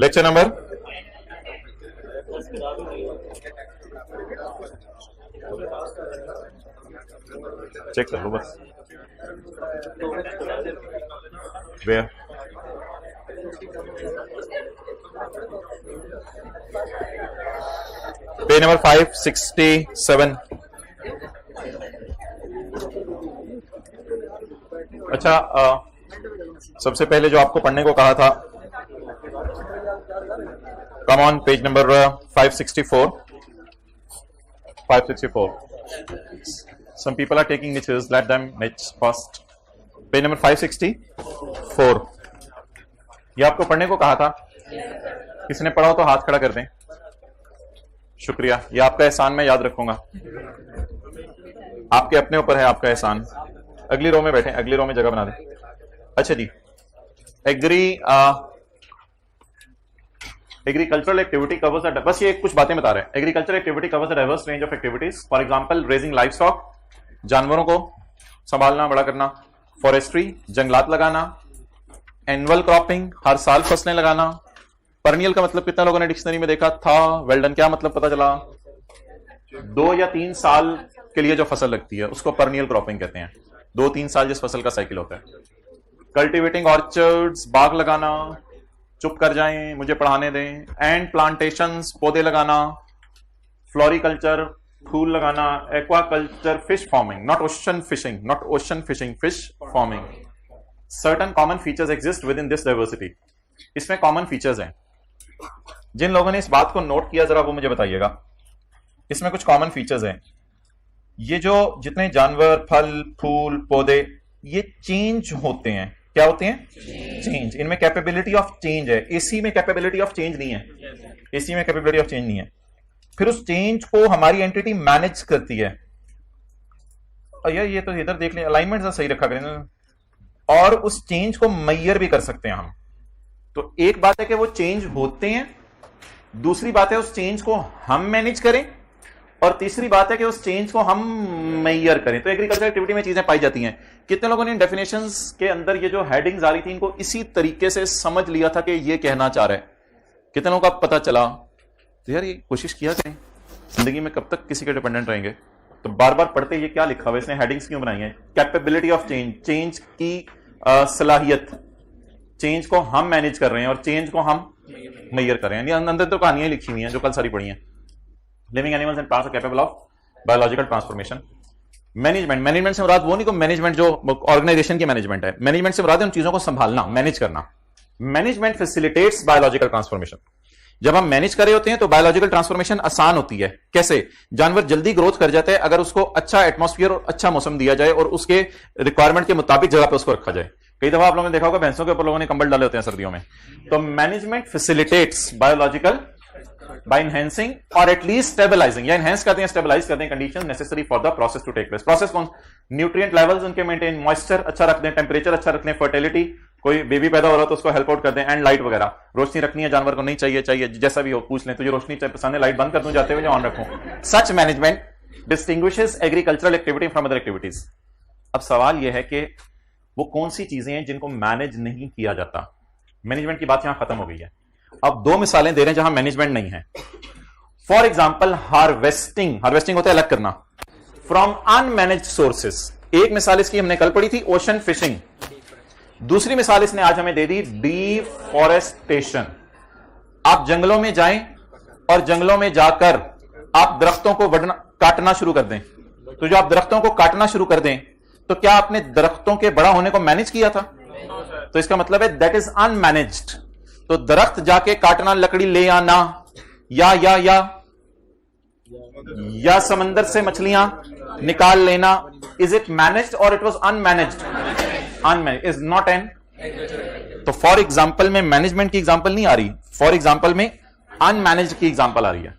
Lecture number check कर लो बस। Where page number 567। अच्छा, सबसे पहले जो आपको पढ़ने को कहा था, come on page number 564। Some people are taking niches, let them niche first. Page number 564। ये आपको पढ़ने को कहा था, किसने पढ़ा हो तो हाथ खड़ा कर दें। शुक्रिया, ये आपका एहसान मैं याद रखूंगा, आपके अपने ऊपर है आपका एहसान। अगली रो में बैठे, अगली रो में जगह बना दें। अच्छा जी, एग्रीकल्चरल एक्टिविटी कवर्स द, बस ये कुछ बातें बता रहे हैं। Agricultural activity covers the diverse range of activities, for example raising live stock, जानवरों को संभालना बड़ा करना, फॉरेस्ट्री जंगलात लगाना, एनुअल क्रॉपिंग हर साल फसलें लगाना। परनियल का मतलब कितना लोगों ने डिक्शनरी में देखा था? Well done. क्या मतलब पता चला? 2 या 3 साल के लिए जो फसल लगती है उसको परनियल क्रॉपिंग कहते हैं। 2-3 साल जिस फसल का साइकिल होता है। कल्टिवेटिंग ऑर्चर्ड्स, बाग लगाना, चुप कर जाएं मुझे पढ़ाने दें। एंड प्लांटेशंस, पौधे लगाना। फ्लोरिकल्चर, फूल लगाना। Aquaculture, fish farming, not ocean fishing, fish farming. Certain common features exist with in this diversity. इसमें कॉमन फीचर्स हैं। जिन लोगों ने इस बात को नोट किया जरा वो मुझे बताइएगा। इसमें कुछ कॉमन फीचर्स हैं। ये जो जितने जानवर, फल, फूल, पौधे, ये चेंज होते हैं। क्या होते हैं? चेंज। इनमें कैपेबिलिटी ऑफ चेंज है। एसी में कैपेबिलिटी ऑफ चेंज नहीं है। एसी में कैपेबिलिटी ऑफ चेंज नहीं है। फिर उस चेंज को हमारी एंटिटी मैनेज करती है। यार ये तो इधर देख लें, अलाइनमेंट सही रखा करें। और उस चेंज को मेजर भी कर सकते हैं हम। तो एक बात है कि वो चेंज होते हैं, दूसरी बात है उस चेंज को हम मैनेज करें, और तीसरी बात है कि उस चेंज को हम मेजर करें। तो एग्रीकल्चर एक्टिविटी में चीजें पाई जाती हैं। कितने लोगों ने डेफिनेशंस के अंदर ये जो हेडिंग्स आ रही थी इनको इसी तरीके से समझ लिया था कि ये कहना चाह रहा है? कितने लोगों का पता चला? तो यार ये कोशिश किया करें, जिंदगी में कब तक किसी के डिपेंडेंट रहेंगे। तो बार बार पढ़ते ये क्या लिखा हुआ है, इसने हेडिंग्स क्यों बनाई है? कैपेबिलिटी ऑफ चेंज, चेंज की सलाहियत, चेंज को हम मैनेज कर रहे हैं और चेंज को हम मेजर कर रहे हैं। अंदर तो कहानियां लिखी हुई हैं जो कल सारी पढ़ी हैं। Living animals and plants are capable of biological transformation. Management से मुराद वो नहीं, को मैनेजमेंट जो ऑर्गेनाइजेशन की मैनेजमेंट है। मैनेजमेंट से मुराद है उन चीजों को संभालना, मैनेज करना। Management facilitates biological transformation. जब हम मैनेज कर रहे होते हैं तो बायोलॉजिकल ट्रांसफॉर्मेशन आसान होती है। कैसे? जानवर जल्दी ग्रोथ कर जाता है अगर उसको अच्छा एटमॉस्फेयर और अच्छा मौसम दिया जाए और उसके रिक्वायरमेंट के मुताबिक जगह पे उसको रखा जाए। कई दफा आप लोगों ने देखा होगा भैंसों के ऊपर लोगों ने कंबल डाले होते हैं सर्दियों में। तो management facilitates biological by enhancing और एटलीस्ट स्टेबलाइजिंग, या एनहेंस करते हैं, स्टेबलाइज करते हैं condition necessary for the process to take place. Process कौन? न्यूट्रिएंट लेवल्स उनके मेंटेन, मॉइस्चर अच्छा रख दें, टेम्परेचर अच्छा रख दें, फर्टिलिटी, कोई बेबी पैदा हो रहा है तो उसको हेल्प आउट कर दें, एंड लाइट वगैरह। रोशनी रखनी है जानवर को, नहीं चाहिए जैसा भी हो पूछ लें, तुझे रोशनी पसंद है, लाइट बंद कर दूं जाते हुए, ऑन रखूं। Such management distinguishes agricultural activity from other activities. अब सवाल यह है कि वो कौन सी चीजें हैं जिनको मैनेज नहीं किया जाता। मैनेजमेंट की बात यहां खत्म हो गई है। अब 2 मिसालें दे रहे हैं जहां मैनेजमेंट नहीं है। फॉर एग्जाम्पल हार्वेस्टिंग, हार्वेस्टिंग होता है अलग करना, फ्रॉम अनमैनेज्ड सोर्सेस। एक मिसाल इसकी हमने कल पढ़ी थी, ओशन फिशिंग। दूसरी मिसाल इसने आज हमें दे दी, डिफॉरेस्टेशन। आप जंगलों में जाएं और जंगलों में जाकर आप दरख्तों को काटना शुरू कर दें। तो जो आप दरख्तों को काटना शुरू कर दें तो क्या आपने दरख्तों के बड़ा होने को मैनेज किया था? तो इसका मतलब है दैट इज अनमैनेज्ड। तो दरख्त जाके काटना, लकड़ी ले आना, या समंदर से मछलियां निकाल लेना, इज इट मैनेज्ड और it was unmanaged? Unmanaged is not an. तो फॉर एग्जांपल में मैनेजमेंट की एग्जांपल नहीं आ रही, फॉर एग्जांपल में अनमैनेज्ड की एग्जांपल आ रही है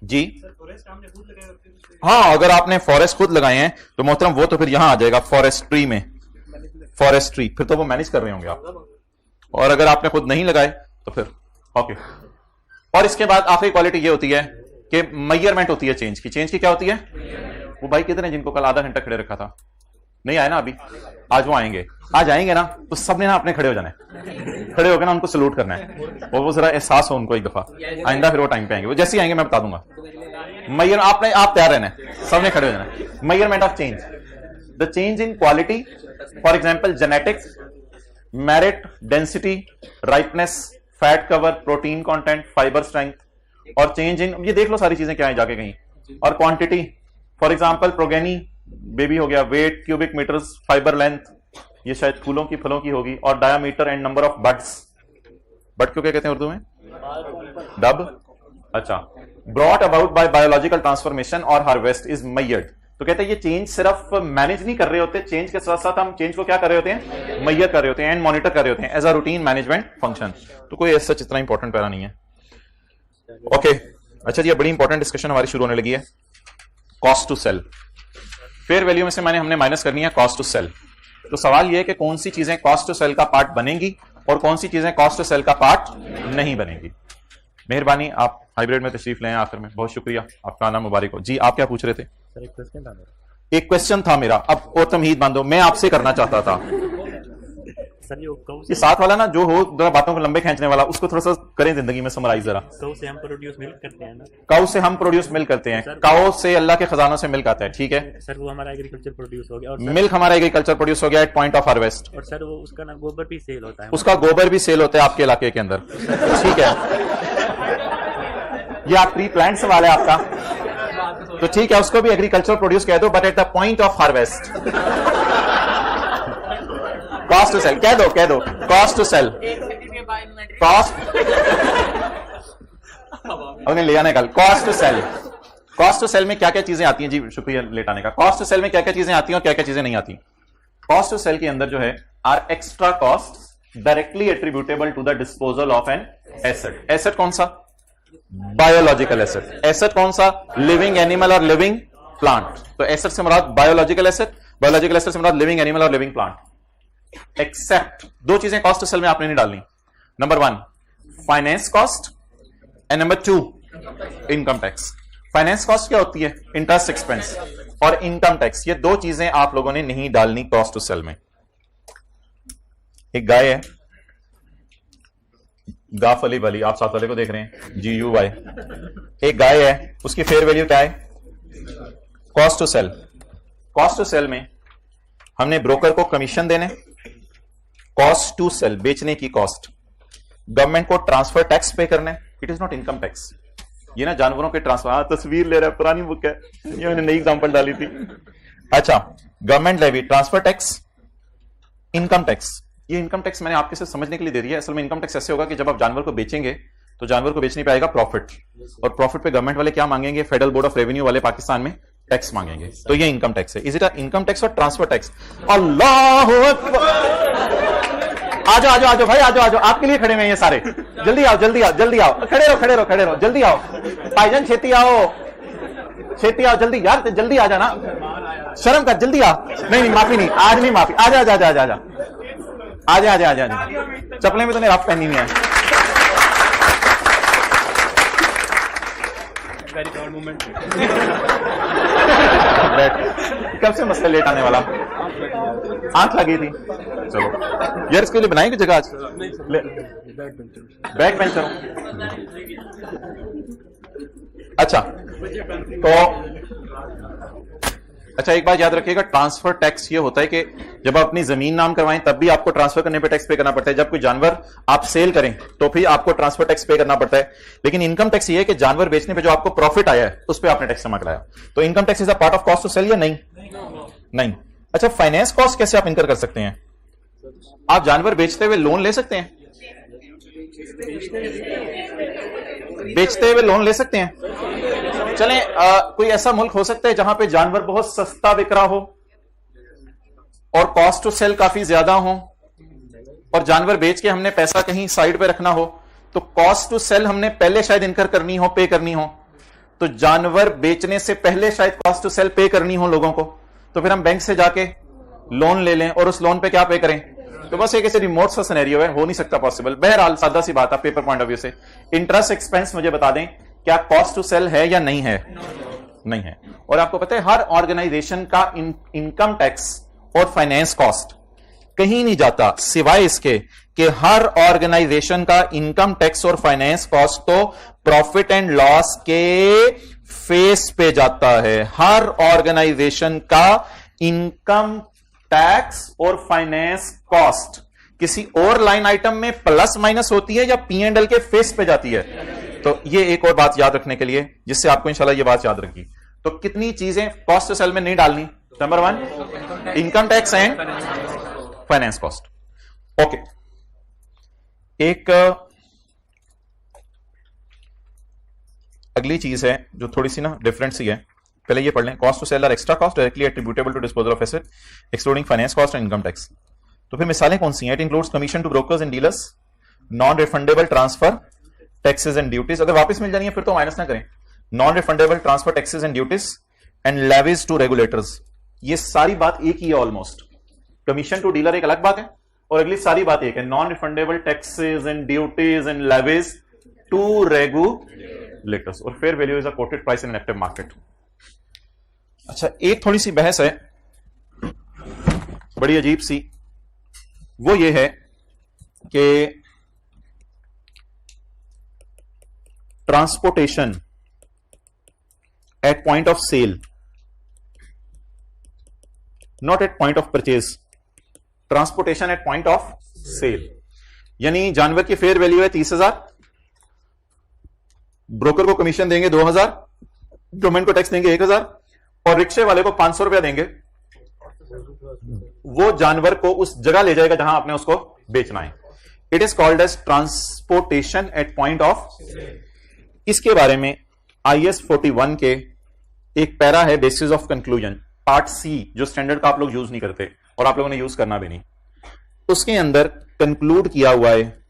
जी। हाँ, अगर आपने फॉरेस्ट खुद लगाए हैं तो मोहतरम वो तो फिर यहां आ जाएगा फॉरेस्ट्री में, फॉरेस्ट्री, फिर तो वो मैनेज कर रहे होंगे आप। और अगर आपने खुद नहीं लगाए तो फिर ओके। और इसके बाद आखिरी क्वालिटी ये होती है कि मेजरमेंट होती है चेंज की। चेंज की क्या होती है? वो भाई कितने हैं जिनको कल आधा घंटा खड़े रखा था, नहीं आए ना अभी? आज वो आएंगे, आज आएंगे ना, तो सबने ना अपने खड़े हो जाना है, खड़े होकर ना उनको सलूट करना है, और वो जरा एहसास हो उनको एक दफा, आइंदा फिर वो टाइम पे आएंगे। वो जैसे ही आएंगे मैं बता दूंगा। मेजर आपने आप तैयार रहना है, सबने खड़े हो जाना है। Measurement of change, the change in quality, for example genetics, merit, density, ripeness, fat cover, protein content, fibre strength, और चेंज इन, ये देख लो सारी चीजें क्या है जाके कहीं, और quantity, for example progeny baby हो गया, weight, cubic metres, fibre length, ये शायद फूलों की फलों की होगी, और diameter and number of buds. Bud क्यों क्या कहते हैं उर्दू में? डब। अच्छा, brought about by biological transformation और हार्वेस्ट इज मेजर्ड। तो कहते हैं ये चेंज सिर्फ मैनेज नहीं कर रहे होते, चेंज के साथ साथ हम चेंज को क्या कर रहे होते हैं? मेजर कर रहे होते हैं एंड मॉनिटर कर रहे होते हैं as a routine management function. तो कोई ऐसा इतना इंपॉर्टेंट पैरा नहीं है। ओके, अच्छा जी, बड़ी इंपॉर्टेंट डिस्कशन हमारी शुरू होने लगी है। Cost to sell, fair value में से हमने माइनस करनी है कॉस्ट टू सेल। तो सवाल यह है कि कौन सी चीजें कॉस्ट टू सेल का पार्ट बनेंगी और कौन सी चीजें कॉस्ट टू सेल का पार्ट नहीं बनेंगी। मेहरबानी आप हाइब्रिड में तशरीफ लें आखिर में, बहुत शुक्रिया, आपका आना मुबारक हो। जी आप क्या पूछ रहे थे? सर एक क्वेश्चन था मेरा, अब और तमहीद बांधो, मैं आपसे करना चाहता था। सर ये साथ वाला ना जो हो जरा बातों को लंबे खींचने वाला, उसको थोड़ा सा करें जिंदगी में समराइज जरा। काऊ से हम प्रोड्यूस मिल्क करते हैं ना? काऊ से हम प्रोड्यूस मिल्क करते हैं, काऊ से अल्लाह के खजानों से मिल्क आता है, ठीक है सर, वो हमारा एग्रीकल्चर प्रोड्यूस हो गया, और मिल्क हमारा एग्रीकल्चर प्रोड्यूस हो गया एट पॉइंट ऑफ हार्वेस्ट। और सर वो उसका ना गोबर भी सेल होता है, उसका गोबर भी सेल होता है आपके इलाके के अंदर, ठीक है। ये आप प्री प्लान सवाल है आपका, तो ठीक है, उसको भी एग्रीकल्चर प्रोड्यूस कह दो, but at the point of harvest. Cost to sell कह दो, कह दो कॉस्ट टू सेल, कॉस्ट हमने ले आने कल। Cost to sell, cost to sell में क्या क्या चीजें आती हैं? जी शुक्रिया लेटाने का। कॉस्ट टू सेल में क्या क्या चीजें आती हैं और क्या क्या चीजें नहीं आती? कॉस्ट टू सेल के अंदर जो है are extra cost directly attributable to the disposal of an asset. Asset कौन सा? Biological asset. एसेट कौन सा? लिविंग एनिमल और लिविंग प्लांट। तो एसेट से मुराद बायोलॉजिकल एसेट, बायोलॉजिकल एसेट से मुराद लिविंग एनिमल और लिविंग प्लांट। एक्सेप्ट दो चीजें कॉस्ट टू सेल में आपने नहीं डालनी, number 1 finance cost and number 2 income tax. Finance cost क्या होती है? इंटरेस्ट एक्सपेंस, और इनकम टैक्स, ये दो चीजें आप लोगों ने नहीं डालनी कॉस्ट टू सेल में। एक गाय है, गाफ अली वाली, आप साथ वाले को देख रहे हैं, GUY। एक गाय है, उसकी फेयर वैल्यू क्या है? Cost to sell. Cost to sell में हमने ब्रोकर को कमीशन देने, कॉस्ट टू सेल बेचने की कॉस्ट, गवर्नमेंट को ट्रांसफर टैक्स पे करने, it is not income tax. ये ना जानवरों के ट्रांसफर, तस्वीर ले रहा है, पुरानी बुक है, ये मैंने नई एग्जांपल डाली थी। अच्छा, government levy, transfer tax, income tax. ये इनकम टैक्स मैंने आपके से समझने के लिए दे दिया है। असल में इनकम टैक्स ऐसे होगा कि जब आप जानवर को बेचेंगे तो जानवर को बेचने पे आएगा प्रॉफिट, और प्रॉफिट पे गवर्नमेंट वाले क्या मांगेंगे? फेडरल बोर्ड ऑफ रेवेन्यू वाले पाकिस्तान में टैक्स मांगेंगे। तो ये इनकम टैक्स है। इज इट इनकम टैक्स और ट्रांसफर टैक्स? अल्लाह अकबर, आ जाओ आ जाओ भाई, आ जाओ, आपके लिए खड़े हैं ये सारे, जल्दी आओ जल्दी आओ जल्दी आओ, खड़े रहो खड़े रहो खड़े रहो, जल्दी आओ भाईजान, छेती आओ छेती आओ, जल्दी यार, जल्दी आ जाना, शर्म कर, जल्दी आ। नहीं माफी नहीं, आज नहीं माफी, आजा आजा आजा आजा आजा आजा आजा आजा, चप्पलें भी तूने रफ पहनी नहीं है। कब से मसला लेट आने वाला? आंख लगी थी, चलो यार, इसके लिए बनाएंगे जगह आज, बैक बेंचर। अच्छा तो अच्छा, एक बात याद रखिएगा, ट्रांसफर टैक्स ये होता है कि जब आप अपनी जमीन नाम करवाएं तब भी आपको ट्रांसफर करने पे टैक्स पे करना पड़ता है। जब कोई जानवर आप सेल करें तो फिर आपको ट्रांसफर टैक्स पे करना पड़ता है। लेकिन इनकम टैक्स ये है कि जानवर बेचने पे जो आपको प्रॉफिट आया है उस पर आपने टैक्स जमा कराया। तो income tax is a part of cost to sell या नहीं? नहीं। अच्छा, फाइनेंस कॉस्ट कैसे आप इनकर कर सकते हैं? आप जानवर बेचते हुए लोन ले सकते हैं, बेचते हुए लोन ले सकते हैं। चलें, कोई ऐसा मुल्क हो सकता है जहां पे जानवर बहुत सस्ता बिक रहा हो और कॉस्ट टू सेल काफी ज्यादा हो, और जानवर बेच के हमने पैसा कहीं साइड पे रखना हो, तो कॉस्ट टू सेल हमने पहले शायद इनकर करनी हो, पे करनी हो, तो जानवर बेचने से पहले शायद कॉस्ट टू सेल पे करनी हो लोगों को, तो फिर हम बैंक से जाके लोन ले लें और उस लोन पे क्या पे करें? तो बस एक ऐसे रिमोट सा सिनेरियो है, हो नहीं सकता पॉसिबल। बहरहाल सादा सी बात है पेपर पॉइंट ऑफ व्यू से। इंटरेस्ट एक्सपेंस मुझे बता दें क्या कॉस्ट टू सेल है या नहीं है? नहीं है। और आपको पता है हर ऑर्गेनाइजेशन का इनकम टैक्स और फाइनेंस कॉस्ट कहीं नहीं जाता सिवाय इसके कि हर ऑर्गेनाइजेशन का इनकम टैक्स और फाइनेंस कॉस्ट तो प्रॉफिट एंड लॉस के फेस पे जाता है। हर ऑर्गेनाइजेशन का इनकम टैक्स और फाइनेंस कॉस्ट किसी और लाइन आइटम में प्लस माइनस होती है या P&L के फेस पे जाती है। तो ये एक और बात याद रखने के लिए जिससे आपको इंशाल्लाह ये बात याद रखी। तो कितनी चीजें कॉस्ट टू सेल में नहीं डालनी? Number 1 income tax and finance cost. Okay, एक अगली चीज है जो थोड़ी सी ना डिफरेंट सी है, पहले ये पढ़ लें। Cost to sell are extra cost directly attributable to disposal of asset excluding finance cost and income tax. तो फिर मिसालें कौन सी हैं? It includes commission to brokers and dealers, non refundable transfer taxes and duties, अगर वापस मिल जानी है फिर तो माइनस ना करें, non refundable transfer taxes and duties and levies to regulators. ये सारी बात एक ही है ऑलमोस्ट। कमीशन टू डीलर एक अलग बात है और अगली सारी बात एक है, non refundable taxes and duties and levies to regulators. और fair value is a quoted price in active market. अच्छा, एक थोड़ी सी बहस है बड़ी अजीब सी, वो ये है कि transportation at point of sale, not at point of purchase, transportation at point of sale. यानी जानवर की फेयर वैल्यू है 30,000, ब्रोकर को कमीशन देंगे 2,000, गवर्नमेंट को टैक्स देंगे 1,000 और रिक्शे वाले को 500 रुपया देंगे। वो जानवर को उस जगह ले जाएगा जहां आपने उसको बेचना है। It is called as transportation at point of. इसके बारे में IS 41 के एक पैरा है basis of conclusion, part C, जो स्टैंडर्ड का आप लोग यूज नहीं करते और आप लोगों ने यूज करना भी नहीं। उसके अंदर कंक्लूड किया हुआ है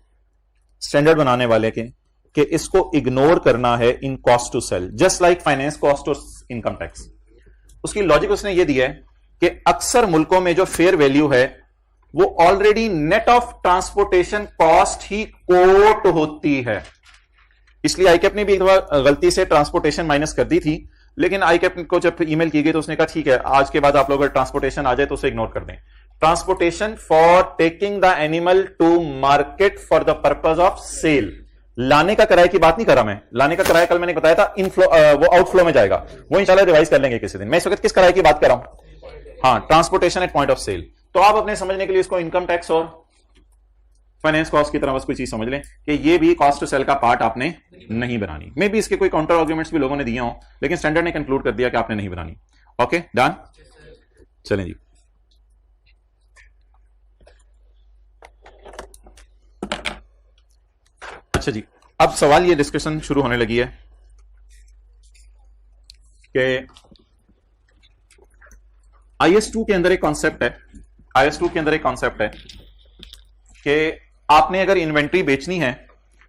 स्टैंडर्ड बनाने वाले के कि इसको इग्नोर करना है in cost to sell, just like finance cost और इनकम टैक्स। उसकी लॉजिक उसने ये दिया है कि अक्सर मुल्कों में जो फेयर वैल्यू है वो already net of transportation cost ही कोट होती है। इसलिए आईकैप ने भी एक बार गलती से ट्रांसपोर्टेशन माइनस कर दी थी, लेकिन आईकैप को जब ईमेल की गई तो उसने कहा ठीक है आज के बाद आप लोग अगर ट्रांसपोर्टेशन आ जाए तो उसे इग्नोर कर दें। Transportation for taking the animal to market for the purpose of sale. लाने का किराए की बात नहीं कर रहा मैं, लाने का किराया कल मैंने बताया था इनफ्लो वो आउटफ्लो में जाएगा, वो इंशाल्लाह रिवाइज कर लेंगे किसी दिन। मैं इस वक्त किस किराए की बात कर रहा हूं? हाँ, transportation at point of sale. तो आप अपने समझने के लिए इसको इनकम टैक्स और फाइनेंस कॉस्ट की तरह बस कोई चीज समझ लें कि ये भी कॉस्ट टू सेल का पार्ट आपने नहीं बनानी। मे भी इसके कोई काउंटर आर्ग्यूमेंट्स भी लोगों ने दिए हों, लेकिन स्टैंडर्ड ने कंक्लूड कर दिया कि आपने नहीं बनानी। ओके, डन, चलें जी। अच्छा जी, अब सवाल ये डिस्कशन शुरू होने लगी है कि IS2 के अंदर एक कॉन्सेप्ट है, IS2 के अंदर एक कॉन्सेप्ट है कि आपने अगर इन्वेंट्री बेचनी है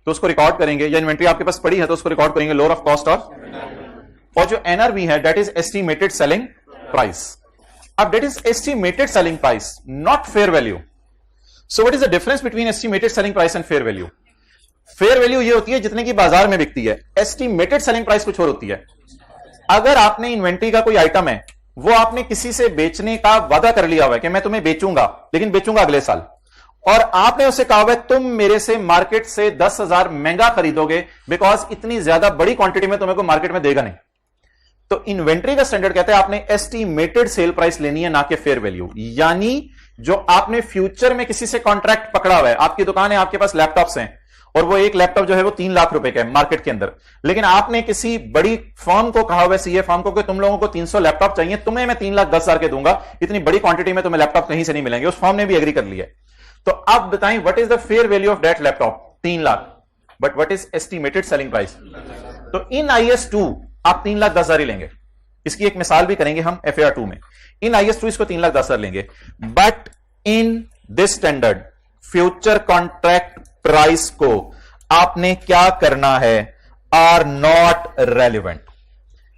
तो उसको रिकॉर्ड करेंगे, या इन्वेंट्री आपके पास पड़ी है तो उसको रिकॉर्ड करेंगे लोअर ऑफ कॉस्ट और जो NRV है that is estimated selling price. अब that is estimated selling price, not fair value. So what is the difference between estimated selling price and fair value? Fair value ये होती है जितने की बाजार में बिकती है, एस्टिमेटेड सेलिंग प्राइस कुछ और होती है। अगर आपने इन्वेंट्री का कोई आइटम है वो आपने किसी से बेचने का वादा कर लिया हुआ है कि मैं तुम्हें बेचूंगा, लेकिन बेचूंगा अगले साल, और आपने उससे कहा हुआ है तुम मेरे से मार्केट से 10,000 महंगा खरीदोगे बिकॉज इतनी ज्यादा बड़ी क्वांटिटी में तुम्हें को मार्केट में देगा नहीं। तो इन्वेंट्री का स्टैंडर्ड कहता है आपने एस्टिमेटेड सेल प्राइस लेनी है, ना कि फेयर वैल्यू। यानी जो आपने फ्यूचर में किसी से कॉन्ट्रैक्ट पकड़ा हुआ है, आपकी दुकान है, आपके पास लैपटॉप्स हैं और वो एक लैपटॉप जो है वो 3 लाख रुपए का है मार्केट के अंदर, लेकिन आपने किसी बड़ी फर्म को कहा हुआ है, सीए फर्म को, कि तुम लोगों को 300 लैपटॉप चाहिए, तुम्हें मैं 3,10,000 के दूंगा, इतनी बड़ी क्वांटिटी में तुम्हें लैपटॉप कहीं से नहीं मिलेंगे। उस फर्म ने भी एग्री कर लिया। तो अब बताएं what is the fair value of that laptop? 3 lakh, but what is estimated selling price? तो इन IS2 आप 3,10,000 ही लेंगे। इसकी एक मिसाल भी करेंगे हम FAR2 में। इन IS2 इसको 3,10,000 लेंगे, but in this standard future contract price को आपने क्या करना है? Are not relevant.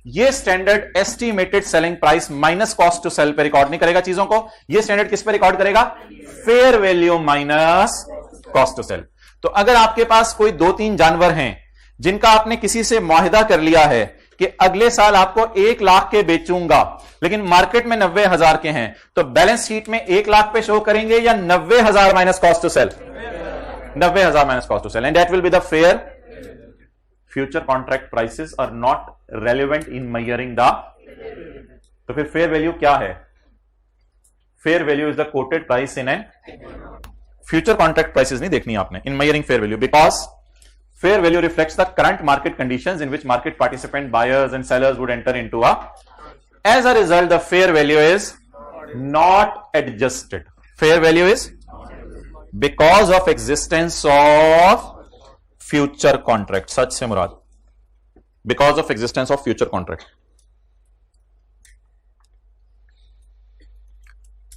ये standard estimated selling price minus cost to sell पे रिकॉर्ड नहीं करेगा चीजों को, ये स्टैंडर्ड किस पे रिकॉर्ड करेगा? Fair value minus cost to sell. तो अगर आपके पास कोई 2-3 जानवर हैं जिनका आपने किसी से मुआहिदा कर लिया है कि अगले साल आपको 1 लाख के बेचूंगा, लेकिन मार्केट में 90,000 के हैं, तो बैलेंस शीट में 1 लाख पे शो करेंगे या 90,000 minus cost to sell? 90,000 minus cost to sell, and that will be the fair. Future contract prices are not relevant in measuring the, तो फिर फेयर वैल्यू क्या है? Fair value is the quoted price in an future contract prices नहीं देखनी आपने in measuring fair value, because fair value reflects the current market conditions in which market participant buyers and sellers would enter into a, as a result the fair value is not adjusted. Fair value is because of existence of future contract. सच से मुराद because of existence of future contract.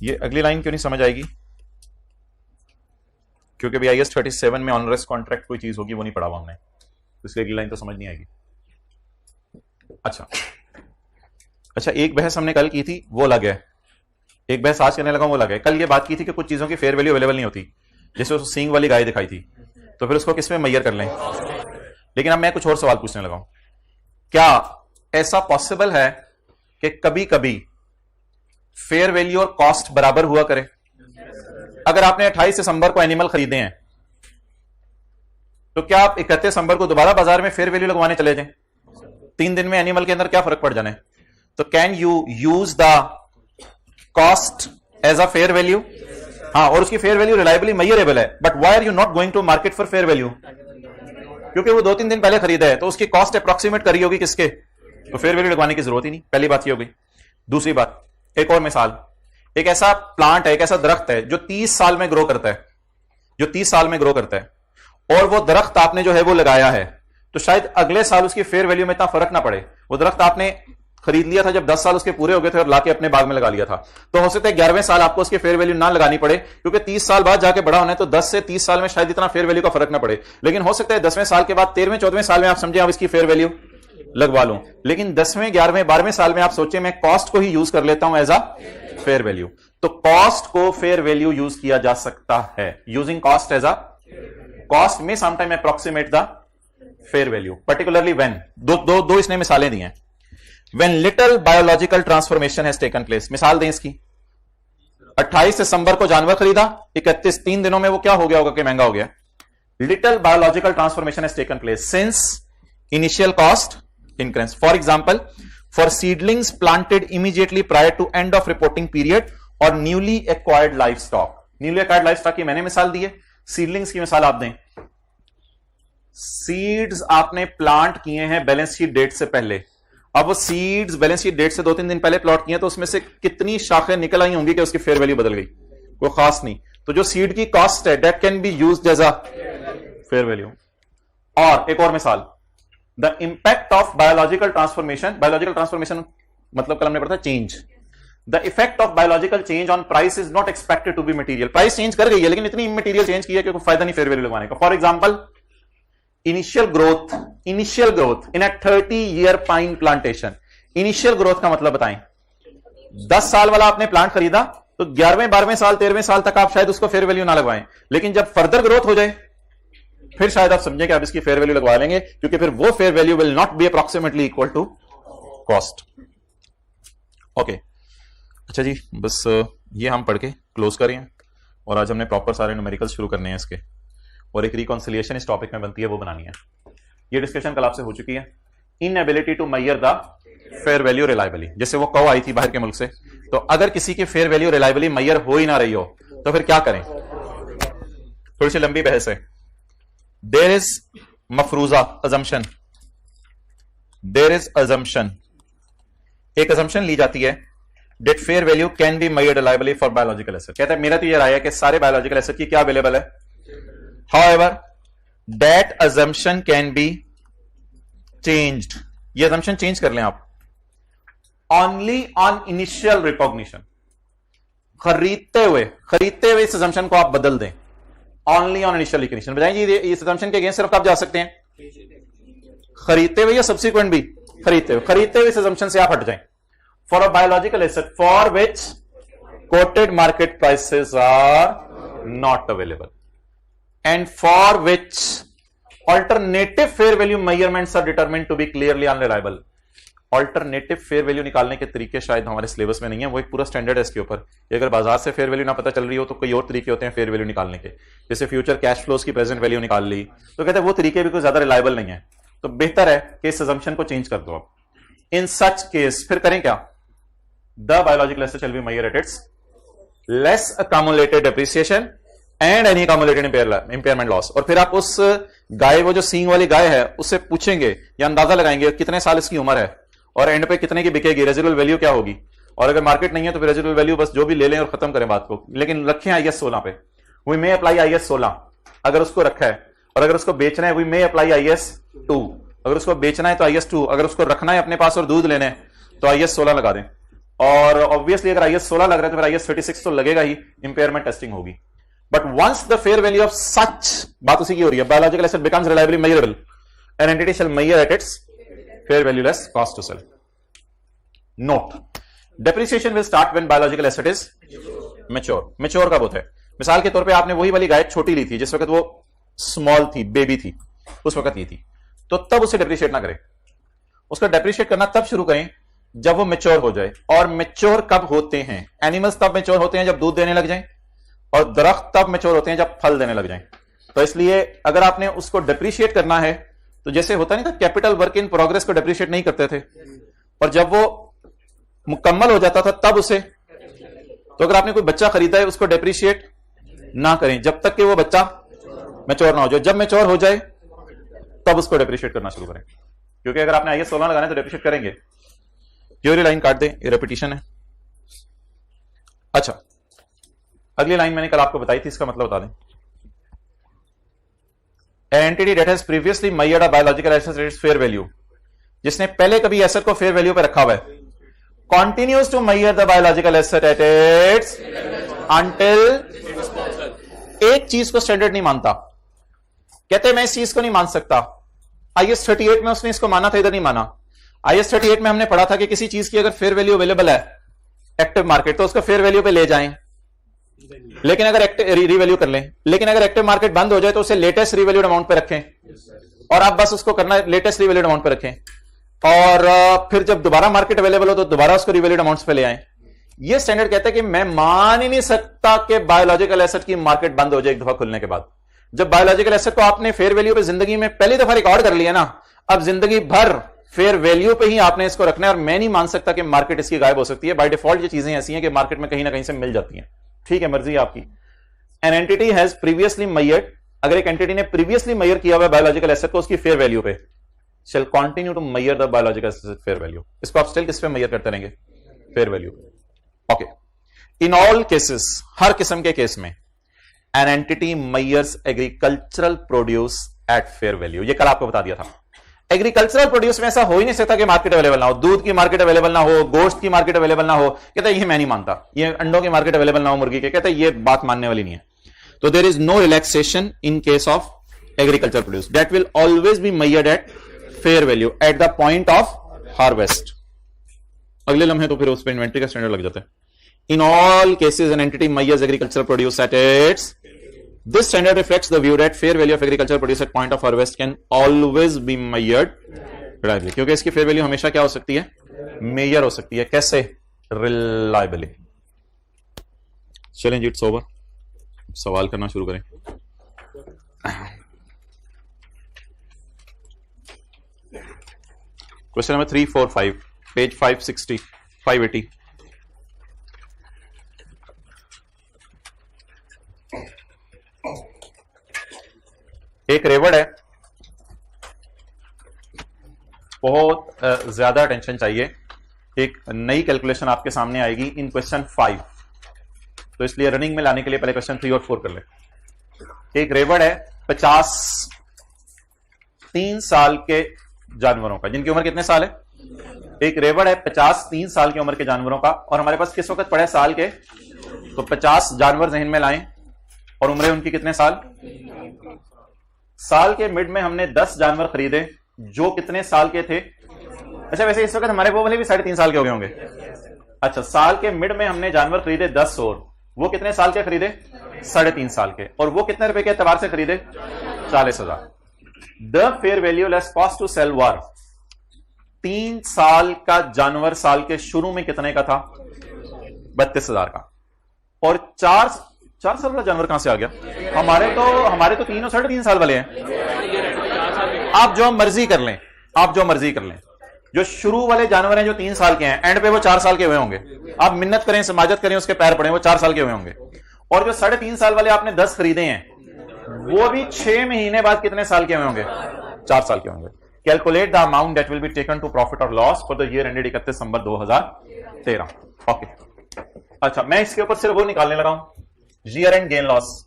ये अगली line क्यों नहीं समझ आएगी? क्योंकि भी IAS 37 में ऑनरेस कॉन्ट्रैक्ट कोई चीज होगी वो नहीं पढ़ा हुआ हमने, इसलिए अगली लाइन तो समझ नहीं आएगी। अच्छा, एक बहस हमने कल की थी वो अलग है, एक बहस आज करने लगा वो अलग है। कल ये बात की थी कि कुछ चीजों की फेयर वैल्यू अवेलेबल नहीं होती, जैसे उस सींग वाली गाय दिखाई थी, तो फिर उसको किस में मैयर कर लें। लेकिन अब मैं कुछ और सवाल पूछने लगा हूं, क्या ऐसा पॉसिबल है कि कभी कभी फेयर वैल्यू और कॉस्ट बराबर हुआ करे? अगर आपने 28 दिसंबर को एनिमल खरीदे हैं, तो क्या आप 31 दिसंबर को दोबारा बाजार में फेयर वैल्यू लगवाने चले जाएं? 3 दिन में एनिमल के अंदर क्या फर्क पड़ जाने? तो can you use the cost as a fair value? हाँ, और उसकी फेयर वैल्यू रिलायबली मेजरेबल है, but why are you not going to market for fair value? क्योंकि वो 2-3 दिन पहले खरीदा है, तो उसकी कॉस्ट अप्रोक्सीमेट करी होगी किसके, तो फेयर वैल्यू लगवाने की जरूरत ही नहीं। पहली बात ये होगी। दूसरी बात, एक और मिसाल, एक ऐसा प्लांट है, एक ऐसा दरख्त है जो 30 साल में ग्रो करता है, जो 30 साल में ग्रो करता है, और वो दरख्त आपने जो है वो लगाया है, तो शायद अगले साल उसकी फेयर वैल्यू में इतना फर्क ना पड़े। वो दरख्त आपने खरीद लिया था जब 10 साल उसके पूरे हो गए थे और लाके अपने बाग में लगा लिया था, तो हो सकता है 11वें साल आपको उसकी फेयर वैल्यू ना लगानी पड़े, क्योंकि 30 साल बाद जाके बड़ा होना है, तो 10 से 30 साल में शायद इतना फेयर वैल्यू का फर्क ना पड़े। लेकिन हो सकता है 10वें साल के बाद 13वें 14वें साल में आप समझे आप इसकी फेयर वैल्यू लगवा लूं, लेकिन 10वें 11वें 12वें साल में आप सोचे मैं कॉस्ट को ही यूज कर लेता हूं एज अ फेयर वैल्यू। तो कॉस्ट को फेयर वैल्यू यूज किया जा सकता है, using cost as a, cost में sometime approximate the fair value, particularly when, दो इसने मिसालें दी हैं। When little biological transformation has taken place, मिसाल दें इसकी, 28 दिसंबर को जानवर खरीदा, 31 3 दिनों में वो क्या हो गया होगा कि महंगा हो गया। Little biological transformation has taken place since initial cost increase. For example, for seedlings planted immediately prior to end of reporting period और newly acquired life stock. Newly acquired life stock की मैंने मिसाल दी है, सीडलिंग्स की मिसाल आप दें। Seeds आपने प्लांट किए हैं बैलेंस शीट डेट से पहले, अब वो सीड्स बैलेंस शीट डेट से 2-3 दिन पहले प्लॉट किए, तो उसमें से कितनी शाखें निकल आई होंगी कि उसकी फेयर वैल्यू बदल गई? कोई खास नहीं। तो जो सीड की कॉस्ट है that can be used as a fair value. और एक और मिसाल, the impact of biological transformation, biological transformation मतलब कल हमने पढ़ा था change, the effect of biological change on price is not expected to be material. Price change कर गई है लेकिन इतनी इमटीरियल चेंज की है कि कोई फायदा नहीं फेयर वैल्यू लगवाने का। For example, initial growth in a 30-year pine plantation. Initial growth का मतलब बताएं, 10 साल वाला आपने प्लांट खरीदा तो 11वें 12वें साल 13वें साल तक आप शायद उसको फेयर वैल्यू ना लगवाएं, लेकिन जब फर्दर ग्रोथ हो जाए फिर शायद आप समझें कि आप इसकी फेयर वैल्यू लगवा लेंगे, क्योंकि फिर वो fair value will not be approximately equal to cost. Okay, अच्छा जी, बस ये हम पढ़ के क्लोज करें, और आज हमने प्रॉपर सारे न्यूमेरिकल्स शुरू करने हैं इसके, और एक रिकॉन्सिलिएशन इस टॉपिक में बनती है वो बनानी है। ये डिस्कशन कल आपसे हो चुकी है। Inability to measure the fair value reliably, जैसे वो कौ आई थी बाहर के मुल्क से, तो अगर किसी की फेयर वैल्यू रिलायबली मेजर हो ही ना रही हो तो फिर क्या करें? थोड़ी सी लंबी बहस है। देयर इज मफरूजा अजम्पशन, देयर इज अजम्पशन, एक अजम्पशन ली जाती है that fair value can be measured reliably for biological asset. कहता है मेरा तो ये राय है कि सारे बायोलॉजिकल एसेट की क्या अवेलेबल है। However, that assumption can be changed. ये assumption change कर लें आप only on initial recognition. खरीदते हुए इस assumption को आप बदल दें only on initial recognition। बताएं जी, इस assumption के अगेंस्ट सिर्फ आप जा सकते हैं खरीदते हुए या subsequent भी? खरीदते हुए इस assumption से आप हट जाएं। For a biological asset for which quoted market prices are not available and for which alternative fair value measurements are determined to be clearly unreliable. Alternative fair value निकालने के तरीके शायद हमारे सिलेबस में नहीं है, वो एक पूरा स्टैंडर्ड है इसके ऊपर। अगर बाजार से फेयर वैल्यू ना पता चल रही हो तो कई और तरीके होते हैं फेयर वैल्यू निकालने के, जैसे फ्यूचर कैश फ्लोज की प्रेजेंट वैल्यू निकाल ली, तो कहते हैं वो तरीके भी कोई ज्यादा रिलायबल नहीं है, तो बेहतर है कि इस assumption को चेंज कर दो आप। इन सच केस फिर करें क्या? The biological asset shall be measured at its less accumulated depreciation and any accumulated impairment loss। और फिर आप उस गाय, वो जो सींग वाली गाय है, उससे पूछेंगे या अंदाजा लगाएंगे कितने साल इसकी उम्र है और एंड पे कितने की बिकेगी, रेजिडुअल वैल्यू क्या होगी। और अगर मार्केट नहीं है तो फिर रेजिडुअल वैल्यू बस जो भी ले लें और खत्म करें बात को, लेकिन रखें IS 16 पे। वी मे अप्लाई IS 16 अगर उसको रखा है, और अगर उसको बेचना है वी मे अप्लाई IS 2। अगर उसको बेचना है तो IS 2, अगर उसको रखना है अपने पास और दूध लेने तो IS 16 लगा दें। और ऑब्वियसली अगर IS 16 लग रहा है तो फिर IS 36 तो लगेगा ही, इंपेयरमेंट टेस्टिंग होगी। But once the fair value of such, बात उसी की हो रही है, biological asset becomes reliably measurable, an entity shall measure at its fair value less cost to sell. Note, depreciation will start when biological asset is mature. Mature कब होता है? मिसाल के तौर पे आपने वही वाली गाय छोटी ली थी जिस वक्त वो स्मॉल थी, बेबी थी, उस वक्त ली थी, तो तब उसे डेप्रिशिएट ना करें। उसका डेप्रिशिएट करना तब शुरू करें जब वो मैच्योर हो जाए। और मैच्योर कब होते हैं? एनिमल्स तब मैच्योर होते हैं जब दूध देने लग जाएं, और दरख्त तब मैच्योर होते हैं जब फल देने लग जाएं। तो इसलिए अगर आपने उसको डेप्रिशिएट करना है तो जैसे होता नहीं था, कैपिटल वर्क इन प्रोग्रेस को डेप्रिशिएट नहीं करते थे, और जब वो मुकम्मल हो जाता था तब उसे, तो अगर आपने कोई बच्चा खरीदा है उसको डेप्रिशिएट ना करें जब तक कि वो बच्चा मैच्योर ना हो जाए। जब मैच्योर हो जाए तब उसको डेप्रिशिएट करना शुरू करें, क्योंकि अगर आपने IS 16 लगाना है तो डेप्रिशिएट करेंगे। थ्योरी लाइन काट दें, ये रेपिटेशन है। अच्छा, अगली लाइन मैंने कल आपको बताई थी, इसका मतलब बता दें। Entity that has previously measured a biological asset at its fair value, जिसने पहले कभी एसेट को फेयर वैल्यू पे रखा हुआ है, continues to measure the biological asset at its until, एक चीज को स्टैंडर्ड नहीं मानता, कहते मैं इस चीज को नहीं मान सकता। IS 38 में उसने इसको माना था, इधर नहीं माना। IS 38 में हमने पढ़ा था कि किसी चीज की अगर फेयर वैल्यू अवेलेबल है एक्टिव मार्केट तो उसको फेयर वैल्यू पे ले जाएं, लेकिन अगर एक्टिव रीवैल्यू कर लें, लेकिन अगर एक्टिव मार्केट बंद हो जाए तो उसे लेटेस्ट रीवैल्यूड अमाउंट पे रखें, और आप बस उसको करना है लेटेस्ट रीवैल्यूड अमाउंट पे रखें, और फिर जब दोबारा मार्केट अवेलेबल हो तो दोबारा उसको रीवैल्यूड अमाउंट्स पे ले आएं। ये स्टैंडर्ड कहता है कि मैं मान ही नहीं सकता कि बायोलॉजिकल एसेट की मार्केट बंद हो जाए एक दफा खुलने के बाद। जब बायोलॉजिकल एसेट को आपने फेयर वैल्यू पे जिंदगी में पहली दफा रिकॉर्ड कर लिया ना, अब जिंदगी भर फेयर वैल्यू पे ही आपने इसको रखना है, और मैं नहीं मान सकता कि मार्केट इसकी गायब हो सकती है। बाय डिफॉल्ट ये चीजें ऐसी हैं कि मार्केट में कहीं ना कहीं से मिल जाती हैं, ठीक है, मर्जी आपकी। An entity has previously measured, अगर एक एंटिटी ने प्रीवियसली मेजर किया हुआ बायोलॉजिकल एसेट को उसकी फेयर वैल्यू पे, shall continue to measure the biological asset fair value. इसको आप स्टिल किस पे मेजर करते रहेंगे? Fair value. Okay, in all cases, हर किस्म के केस में an entity measures agricultural produce at fair value. ये कल आपको बता दिया था। एग्रीकल्चरल प्रोड्यूस में ऐसा हो ही नहीं सकता कि मार्केट अवेलेबल ना हो, दूध की मार्केट अवेलेबल ना हो, गोश्त की मार्केट अवेलेबल ना हो। कहता है ये मैं नहीं मानता, ये अंडों की मार्केट अवेलेबल ना हो मुर्गी के, कहता है ये बात मानने वाली नहीं है। तो there is no relaxation in case of agriculture produce, that will always be measured at fair value at the point of harvest. अगले लम्हे तो फिर उस पर इन्वेंट्री का स्टैंडर्ड लग जाता है। इन all cases N entity measures agriculture produce at its, this standard reflects the view that fair value of agricultural produce at point of harvest can always be measured reliably, क्योंकि इसकी fair value हमेशा क्या हो सकती है? Major हो सकती है। कैसे? रिलायबली। चलें जी, इट्स ओवर, सवाल करना शुरू करें। Question number 345, page 560, 580। एक रेवड़ है, बहुत ज्यादा अटेंशन चाहिए। एक नई कैलकुलेशन आपके सामने आएगी इन क्वेश्चन 5, तो इसलिए रनिंग में लाने के लिए पहले क्वेश्चन 3 और 4 कर ले। एक रेवड़ है 53 साल के जानवरों का, जिनकी उम्र कितने साल है? एक रेवड़ है 53 साल की उम्र के जानवरों का, और हमारे पास किस वक्त पड़े साल के, तो 50 जानवर जहन में लाएं, और उम्र उनकी कितने साल? साल के मिड में हमने 10 जानवर खरीदे जो कितने साल के थे? अच्छा वैसे इस वक्त हमारे वो वाले भी 3.5 साल के हो गए होंगे। अच्छा, साल के मिड में हमने जानवर खरीदे 10 और वो कितने साल के खरीदे? 3.5 साल के। और वो कितने रुपए के एतबार से खरीदे? 40,000। The fair value less cost to sell वर 3 साल का जानवर साल के शुरू में कितने का था? 32,000 का। और 4 साल वाला जानवर कहां से आ गया? हमारे तो 3 और 3.5 साल वाले हैं। आप जो मर्जी कर लें, जो शुरू वाले जानवर हैं जो 3 साल के हैं, एंड पे वो 4 साल के हुए होंगे। आप मिन्नत करें, समाजत करें, उसके पैर पड़े, वो 4 साल के हुए होंगे। और जो 3.5 साल वाले आपने 10 खरीदे हैं, वो भी 6 महीने बाद कितने साल के हुए होंगे? 4 साल के होंगे। Calculate the amount that will be taken to profit और loss for the year ended 31 December 2013। Okay, अच्छा मैं इसके ऊपर सिर्फ वो निकालने लगा हूं, year end gain loss.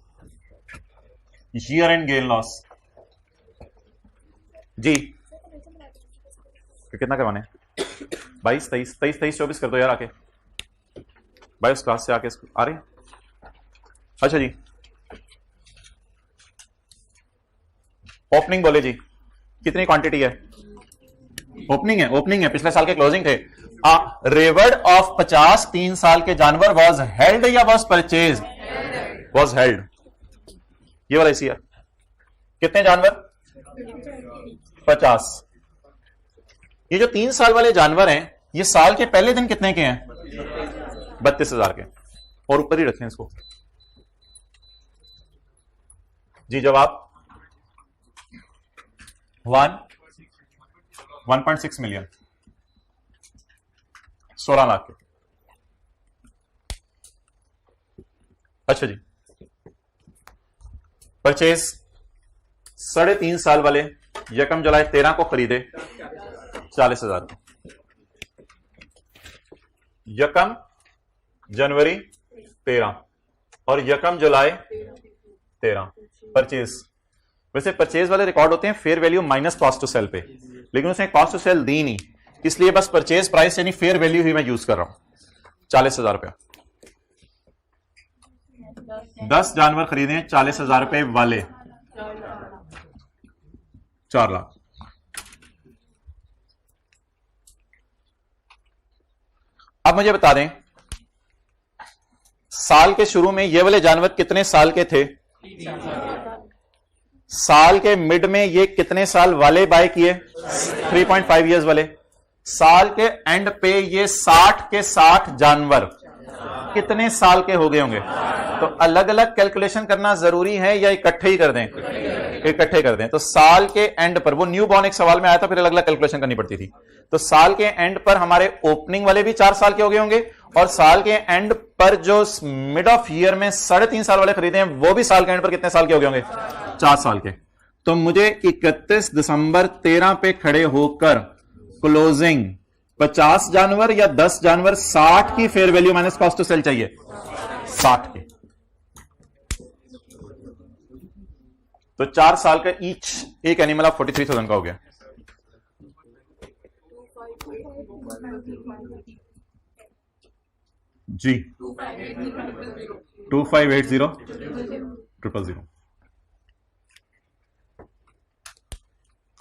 Year end gain loss जी कितना करवाने? 22, 23, 24 कर दो यार आके। 22 क्लास से आके आ रहे हैं। अच्छा जी, ओपनिंग बोले जी, कितनी क्वांटिटी है? ओपनिंग है, पिछले साल के क्लोजिंग थे। रेवर्ड ऑफ 50 3 साल के जानवर वॉज हेल्ड या वॉज परचेज? Was held. ये वाला इसी है। कितने जानवर? 50। ये जो 3 साल वाले जानवर हैं, ये साल के पहले दिन कितने के हैं? 32,000 के। और ऊपर ही रखें इसको जी। जवाब 1.6 मिलियन, 16 लाख के। अच्छा जी, परचेज 3.5 साल वाले यकम जुलाई 13 को खरीदे 40,000 को। यकम जनवरी 13 और यकम जुलाई 13 परचेज। वैसे परचेज वाले रिकॉर्ड होते हैं fair value minus cost to sell पे, लेकिन उसने कॉस्ट टू सेल दी नहीं, इसलिए बस परचेज प्राइस यानी फेयर वैल्यू ही मैं यूज कर रहा हूं। 40,000 रुपया। 10 जानवर खरीदे हैं 40,000 रुपए वाले, 4 लाख। अब मुझे बता दें, साल के शुरू में ये वाले जानवर कितने साल के थे? साल के मिड में ये कितने साल वाले बाय किए? 3.5 इयर्स वाले। साल के एंड पे ये 60 के 60 जानवर कितने साल के हो गए होंगे? तो अलग अलग कैलकुलेशन करना जरूरी है या इकट्ठे ही कर दें? इकट्ठे कर दें। तो साल के एंड पर, वो न्यू बॉर्न एक सवाल में आया था, फिर अलग अलग कैलकुलेशन करनी पड़ती थी। तो साल के एंड पर हमारे ओपनिंग वाले भी 4 साल के हो गए होंगे, और साल के एंड पर जो मिड ऑफ ईयर में 3.5 साल वाले खरीदे हैं, वो भी साल के एंड पर कितने साल के हो गए होंगे? 4 साल के। तो मुझे 31 दिसंबर 13 पे खड़े होकर क्लोजिंग 50 जानवर या 10 जानवर 60 की fair value minus cost to sell चाहिए? 60 की। तो 4 साल का ईच एक एनिमल ऑफ 43,000 का हो गया। जी 2580,000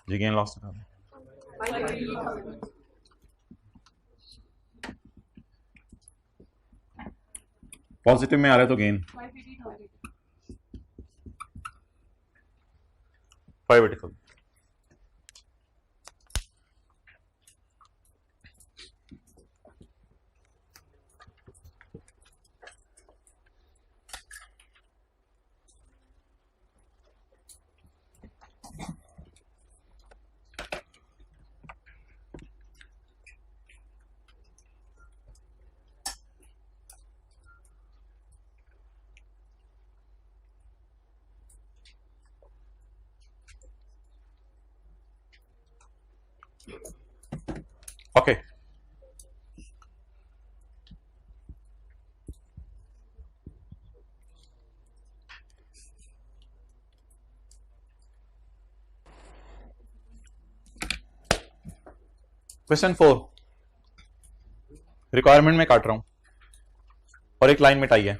जी। गेन लॉस पॉजिटिव में आ रहा है तो गेन 580,000। ओके, क्वेश्चन 4 रिक्वायरमेंट में काट रहा हूं और एक लाइन मिटाई है,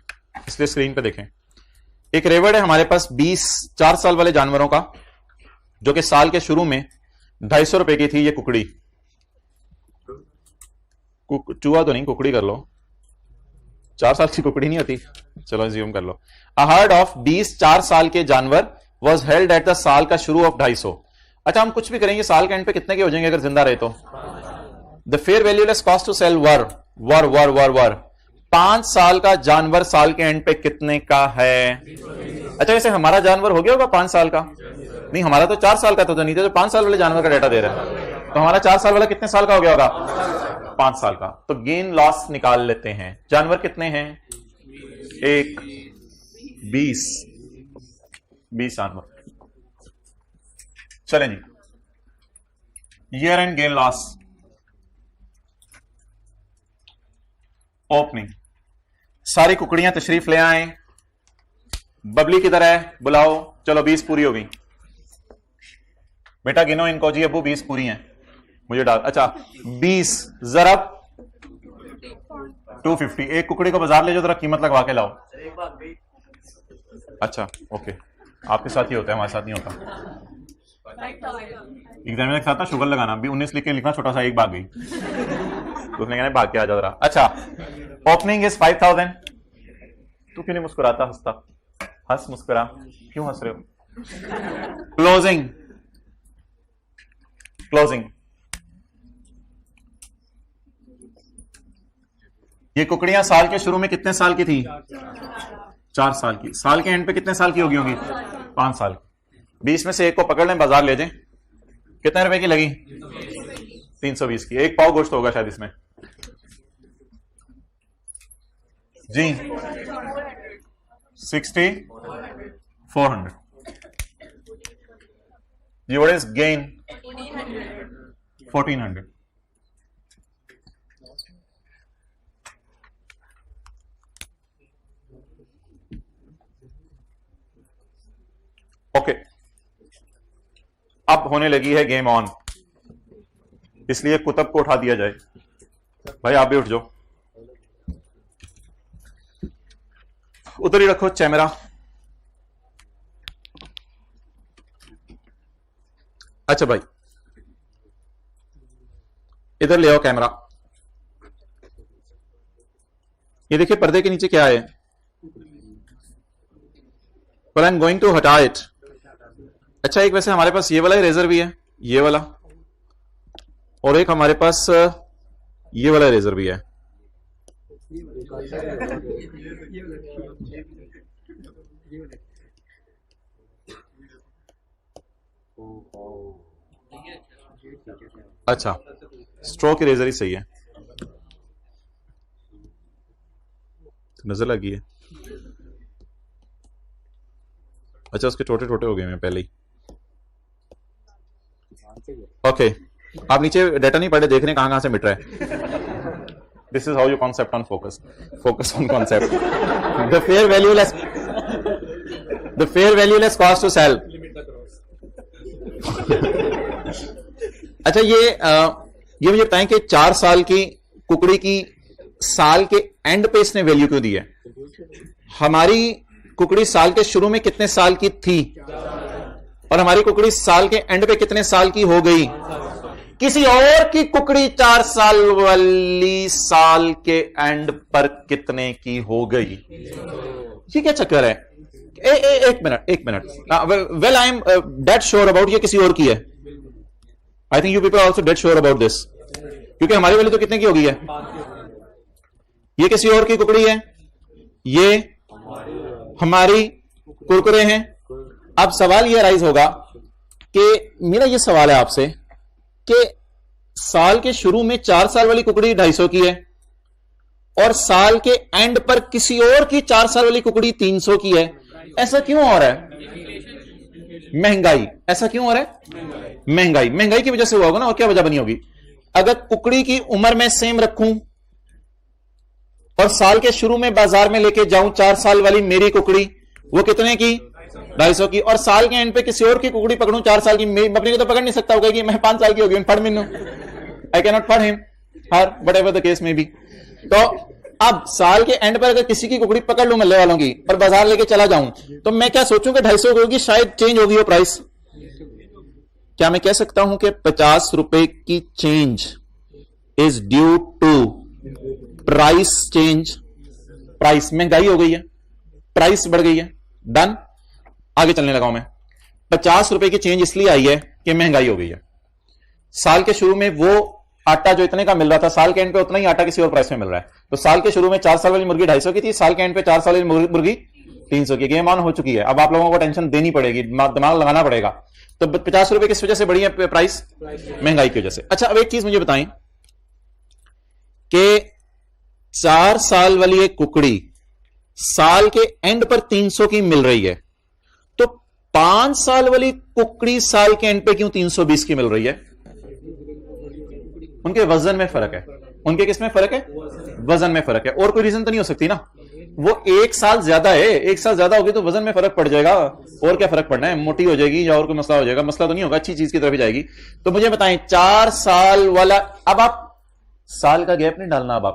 इसलिए स्क्रीन पे देखें। एक रेवर्ड है हमारे पास 4 साल वाले जानवरों का, जो कि साल के शुरू में 250 रुपए की थी ये कुकड़ी। चूहा तो नहीं, कुकड़ी कर लो, 4 साल की कुकड़ी नहीं होती, चलो ज्यूम कर लो। अ हर्ड ऑफ 20 4 साल के जानवर वॉज हेल्ड एट द साल का शुरू ऑफ 250। अच्छा हम कुछ भी करेंगे साल के एंड पे कितने के हो जाएंगे अगर जिंदा रहे तो? The fair value less cost to sell वर 5 साल का जानवर साल के एंड पे कितने का है? अच्छा वैसे हमारा जानवर हो गया होगा 5 साल का? नहीं, हमारा तो 4 साल का था, तो नहीं तो 5 साल वाले जानवर का डेटा दे रहे हैं, तो हमारा 4 साल वाला कितने साल का हो गया होगा? 5 साल का। तो गेन लॉस निकाल लेते हैं। जानवर कितने हैं? 1 20 जानवर। चलें जी, year end gain loss opening. सारी कुकड़ियां तशरीफ ले आए। बबली किधर है? बुलाओ। चलो 20 पूरी हो गई। बेटा गिनो इनको जी, अबू 20 पूरी हैं, मुझे डाल। अच्छा 20 ज़रब 250। एक कुकड़ी को बाजार ले जाओ, जरा कीमत लगवा के लाओ। अच्छा ओके, आपके साथ ही होता है, हमारे साथ नहीं होता। एग्जामिनर के साथ ना शुगर लगाना, भी 19 लिख के लिखना, छोटा सा एक भाग गई, तो उसने कहना भाग के आ जा रहा। अच्छा ओपनिंग इज 5000। तू क्यों नहीं मुस्कुराता, हंसता? हंस, मुस्कुरा, क्यों हंस रहे हो? क्लोजिंग ये कुकड़ियां साल के शुरू में कितने साल की थी? 4 साल की। साल के एंड पे कितने साल की होगी? 5 साल। 20 में से एक को पकड़ लें, बाजार ले जाएं। कितने रुपए की लगी? 320 की। एक पाव गोश्त होगा शायद इसमें जी। 60 400। जी व्हाट इज गेन? 1400। ओके, अब होने लगी है गेम ऑन, इसलिए कुतब को उठा दिया जाए। भाई आप भी उठ जाओ, उधर ही रखो कैमरा। अच्छा भाई इधर ले आओ कैमरा। ये देखिए पर्दे के नीचे क्या है? पर आई एम गोइंग टू हटा इट। अच्छा एक वैसे हमारे पास ये वाला इरेजर भी है, ये वाला, और एक हमारे पास ये वाला इरेजर भी है। अच्छा स्ट्रोक इरेजर ही सही है, तो नजर लगी है। अच्छा उसके छोटे छोटे हो गए हैं पहले ही। ओके आप नीचे डाटा नहीं पढ़े, देख रहे हैं कहां से मिट रहा है। This is how you concept on focus on concept. The fair value less cost to sell. अच्छा ये मुझे बताएं कि 4 साल की कुकड़ी की साल के एंड पे इसने वैल्यू क्यों दी है? हमारी कुकड़ी साल के शुरू में कितने साल की थी और हमारी कुकड़ी साल के एंड पे कितने साल की हो गई? किसी और की कुकड़ी 4 साल वाली साल के एंड पर कितने की हो गई? ये क्या चक्कर है? एक minute. Well I am dead sure about ये किसी और की है। I think you people also dead sure about this, क्योंकि हमारी वाली तो कितने की हो गई है? ये किसी और की कुकड़ी है, ये हमारी कुरकुरे हैं। अब सवाल ये राइज होगा कि मेरा ये सवाल है आपसे कि साल के शुरू में 4 साल वाली कुकड़ी 250 की है और साल के एंड पर किसी और की 4 साल वाली कुकड़ी 300 की है। ऐसा क्यों हो रहा है? महंगाई। ऐसा क्यों हो रहा है? महंगाई की वजह से हुआ होगा ना, और क्या वजह बनी होगी? अगर कुकड़ी की उम्र में सेम रखूं और साल के शुरू में बाजार में लेके जाऊं 4 साल वाली मेरी कुकड़ी, वो कितने की? 250 की। और साल के एंड पे किसी और की कुकड़ी पकड़ूं 4 साल की, अपनी को तो पकड़ नहीं सकता होगा कि मैं 5 साल की होगी, पढ़ मिनू, आई कैन नॉट पढ़ him, her what ever the case में भी। तो अब साल के एंड पर अगर किसी की कुकड़ी पकड़ लूं मल्ले वालों की और बाजार लेके चला जाऊं, तो मैं क्या सोचूं कि 250 होगी, शायद चेंज होगी वो प्राइस। क्या मैं कह सकता हूं कि 50 रुपए की change is due to price change, price महंगाई हो गई है, प्राइस बढ़ गई है, डन। आगे चलने लगा हूं मैं। 50 रुपए की चेंज इसलिए आई है कि महंगाई हो गई है। साल के शुरू में वो आटा जो इतने का मिल रहा था, साल के एंड पे उतना ही आटा किसी और प्राइस में मिल रहा है। तो साल के शुरू में 4 साल वाली मुर्गी 250 की थी, साल के एंड पे 4 साल वाली मुर्गी 300 की। गेम ऑन हो चुकी है। अब आप लोगों को टेंशन देनी पड़ेगी, दिमाग लगाना पड़ेगा। तो 50 रुपए किस वजह से बढ़ी है प्राइस? महंगाई की वजह से। अच्छा, अब एक चीज मुझे बताएं कि 4 साल वाली एक कुकड़ी साल के एंड पर 300 की मिल रही है, तो 5 साल वाली कुकड़ी साल के एंड पे क्यों 320 की मिल रही है? उनके वजन में फर्क है। उनके किसमें फर्क है? वजन में फर्क है। और कोई रीजन तो नहीं हो सकती ना। वो 1 साल ज्यादा है, 1 साल ज्यादा होगी तो वजन में फर्क पड़ जाएगा। और क्या फर्क पड़ना है? मोटी हो जाएगी या और कोई मसला हो जाएगा? मसला तो नहीं होगा, अच्छी चीज की तरफ ही जाएगी। तो मुझे बताएं, 4 साल वाला, अब आप साल का गैप नहीं डालना। अब